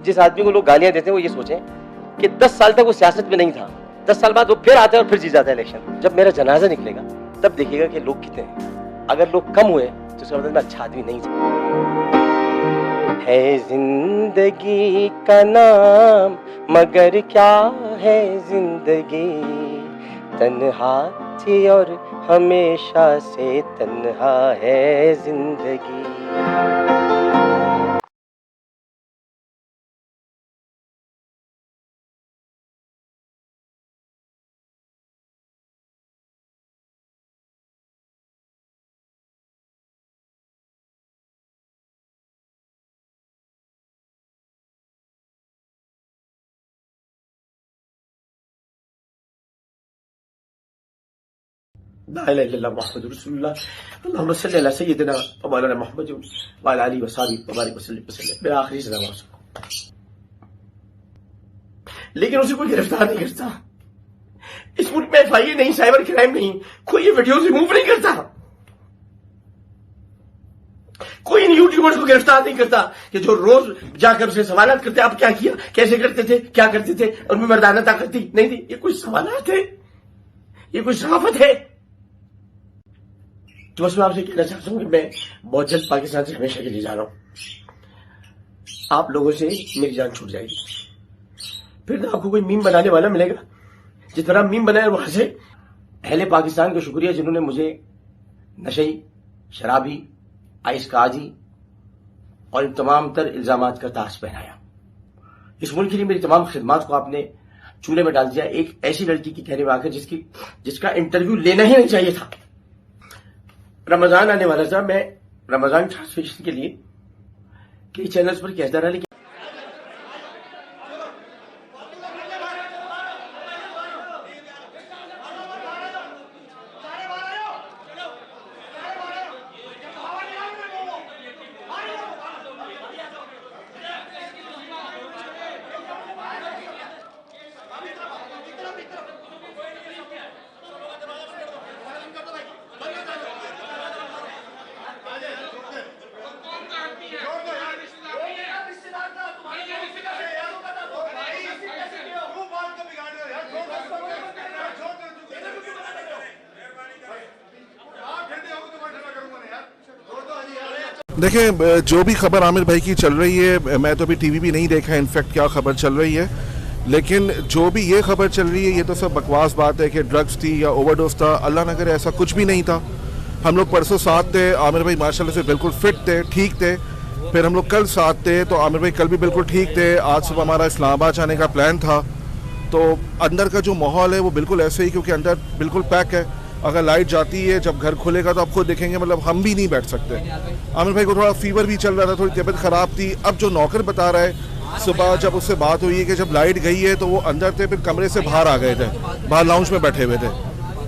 जिस आदमी को लोग गालियां देते हैं वो ये सोचें कि 10 साल तक वो सियासत में नहीं था, 10 साल बाद वो फिर आता है और फिर जीत जाता है इलेक्शन। जब मेरा जनाजा निकलेगा तब देखिएगा कि लोग कितने हैं। अगर लोग कम हुए तो इसका मतलब मैं अच्छा आदमी नहीं है। जिंदगी का नाम मगर क्या है जिंदगी, तन्हा थी और हमेशा से तन्हा है जिंदगी। ला इलाहा इल्लल्लाह मुहम्मदुर रसूलुल्लाह अल्लाहुम्मा सल्ली अला सय्यिदिना व मौलाना मुहम्मद व अला आलिहि व सहाबिहि व बारिक वसल्लम। मेरा आखिरी सलाम आपको। लेकिन उसे कोई गिरफ्तार नहीं करता। इस मुल्क में FIA नहीं, साइबर क्राइम नहीं, कोई ये वीडियो रिमूव नहीं करता, कोई इन यूट्यूबर्स को गिरफ्तार नहीं करता कि जो रोज जाकर उसे सवालात करते, आप क्या किया, कैसे करते थे, क्या करते थे, उनमें मर्दाना ताकत थी नहीं थी। ये कोई सवालात है, ये कोई सहाफत है? तो बस मैं आपसे कहना चाहता हूं कि मैं बहुत जल्द पाकिस्तान से हमेशा के लिए जा रहा हूं। आप लोगों से मेरी जान छूट जाएगी, फिर ना आपको कोई मीम बनाने वाला मिलेगा। जिस तरह मीम बनाया वहां से अहले पाकिस्तान का शुक्रिया जिन्होंने मुझे नशई, शराबी, आइसकाजी और इन तमाम तर इल्जामात का ताज पहनाया। इस मुल्क के लिए मेरी तमाम खिदमात को आपने चूल्हे में डाल दिया। एक ऐसी लड़की की कहने में आकर जिसका इंटरव्यू लेना ही नहीं चाहिए था। रमजान आने वाला था, मैं रमजान ट्रांसमिशन के लिए कई चैनल्स पर कहता रहा, लेकिन देखें, जो भी खबर आमिर भाई की चल रही है, मैं तो अभी टीवी भी नहीं देखा है इनफैक्ट क्या खबर चल रही है, लेकिन जो भी ये खबर चल रही है ये तो सब बकवास बात है कि ड्रग्स थी या ओवरडोज था। अल्लाह न करे ऐसा कुछ भी नहीं था। हम लोग परसों साथ थे, आमिर भाई माशाल्लाह से बिल्कुल फिट थे, ठीक थे। फिर हम लोग कल साथ थे तो आमिर भाई कल भी बिल्कुल ठीक थे। आज सुबह हमारा इस्लामाबाद जाने का प्लान था। तो अंदर का जो माहौल है वो बिल्कुल ऐसे ही, क्योंकि अंदर बिल्कुल पैक है। अगर लाइट जाती है, जब घर खुलेगा तो आप खुद देखेंगे, मतलब हम भी नहीं बैठ सकते। आमिर भाई को थोड़ा फीवर भी चल रहा था, थोड़ी तबीयत ख़राब थी। अब जो नौकर बता रहा है, सुबह जब उससे बात हुई है कि जब लाइट गई है तो वो अंदर थे, फिर कमरे से बाहर आ गए थे, बाहर लाउंज में बैठे हुए थे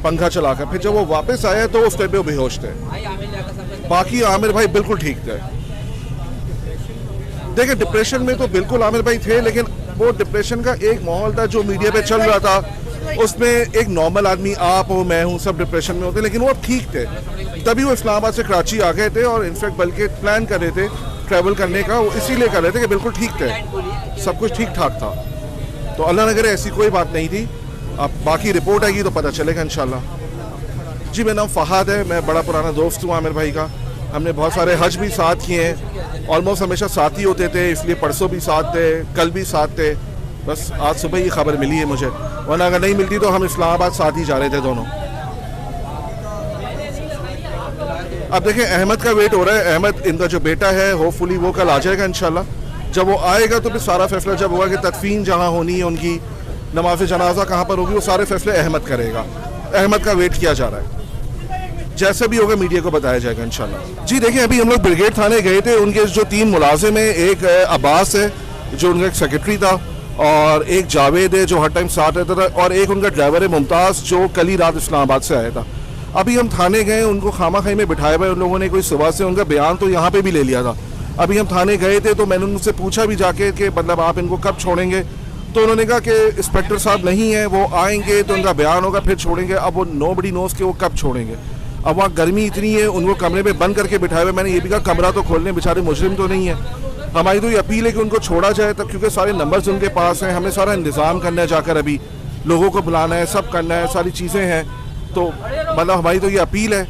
पंखा चलाकर। फिर जब वो वापस आए तो उस टाइम पे वो बेहोश थे। बाकी आमिर भाई बिल्कुल ठीक थे। देखिए, डिप्रेशन में तो बिल्कुल आमिर भाई थे, लेकिन वो डिप्रेशन का एक माहौल था जो मीडिया पे चल रहा था, उसमें एक नॉर्मल आदमी, आप हो, मैं हूँ, सब डिप्रेशन में होते, लेकिन वो अब ठीक थे। तभी वो इस्लामाबाद से कराची आ गए थे और इनफैक्ट बल्कि प्लान कर रहे थे ट्रैवल करने का, वो इसीलिए कर रहे थे कि बिल्कुल ठीक थे, सब कुछ ठीक ठाक था। तो अल्लाह न करे ऐसी कोई बात नहीं थी। अब बाकी रिपोर्ट आएगी तो पता चलेगा इंशाल्लाह। जी, मेरा नाम फहाद है, मैं बड़ा पुराना दोस्त हूँ आमिर भाई का। हमने बहुत सारे हज भी साथ किए हैं, ऑलमोस्ट हमेशा साथ ही होते थे, इसलिए परसों भी साथ थे, कल भी साथ थे। बस आज सुबह ही खबर मिली है मुझे, वरना अगर नहीं मिलती तो हम इस्लामाबाद साथ ही जा रहे थे दोनों। अब देखें, अहमद का वेट हो रहा है। अहमद इनका जो बेटा है, होपफुली वो कल आ जाएगा इंशाल्लाह। जब वो आएगा तो फिर सारा फैसला जब होगा कि तदफीन जहाँ होनी है, उनकी नमाज जनाजा कहाँ पर होगी, वो सारे फैसले अहमद करेगा। अहमद का वेट किया जा रहा है, जैसे भी होगा मीडिया को बताया जाएगा इंशाल्लाह। जी देखिए, अभी हम लोग ब्रिगेड थाने गए थे। उनके जो 3 मुलाजिम है, एक अब्बास है जो उनका एक सेक्रेटरी था, और एक जावेद है जो हर टाइम साथ रहता था, और एक उनका ड्राइवर है मुमताज़ जो कल ही रात इस्लामाबाद से आया था। अभी हम थाने गए, उनको खामा खाई में बिठाए हुए उन लोगों ने, कोई सुबह से उनका बयान तो यहाँ पे भी ले लिया था। अभी हम थाने गए थे तो मैंने उनसे पूछा भी जाके कि मतलब आप इनको कब छोड़ेंगे, तो उन्होंने कहा कि इंस्पेक्टर साहब नहीं है, वो आएंगे तो उनका बयान होगा फिर छोड़ेंगे। अब वो नोबडी नोज़ के वो कब छोड़ेंगे। अब वहाँ गर्मी इतनी है, उनको कमरे में बंद करके बिठाए हुए। मैंने ये भी कहा कमरा तो खोलने, बेचारे मुजरिम तो नहीं है। हमारी तो ये अपील है कि उनको छोड़ा जाए तब, क्योंकि सारे नंबर्स उनके पास हैं, हमें सारा इंतज़ाम करना है, जाकर अभी लोगों को बुलाना है, सब करना है, सारी चीज़ें हैं। तो मतलब हमारी तो ये अपील है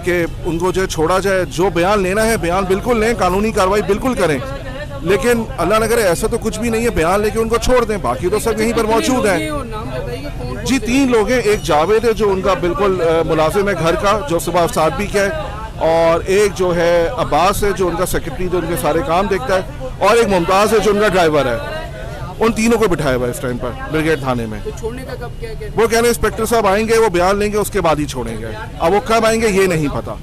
कि उनको जो है छोड़ा जाए, जो बयान लेना है बयान बिल्कुल लें, कानूनी कार्रवाई बिल्कुल करें, लेकिन अल्लाह न करे ऐसा तो कुछ भी नहीं है, बयान लेके उनको छोड़ दें, बाकी तो सब यहीं पर मौजूद हैं। जी 3 लोग हैं, एक जावेद है जो उनका बिल्कुल मुलाजिम है घर का, जो सुबह साथ भी क्या है, और एक जो है अब्बास है जो उनका सेक्रेटरी, जो उनके सारे काम देखता है, और एक मुमताज़ है जो उनका ड्राइवर है। उन तीनों को बिठाया हुआ है इस टाइम पर ब्रिगेड थाने में। तो छोड़ने का कब क्या वो कह रहे हैं इंस्पेक्टर साहब आएंगे, वो बयान लेंगे, उसके बाद ही छोड़ेंगे। अब वो कब आएंगे ये नहीं पता।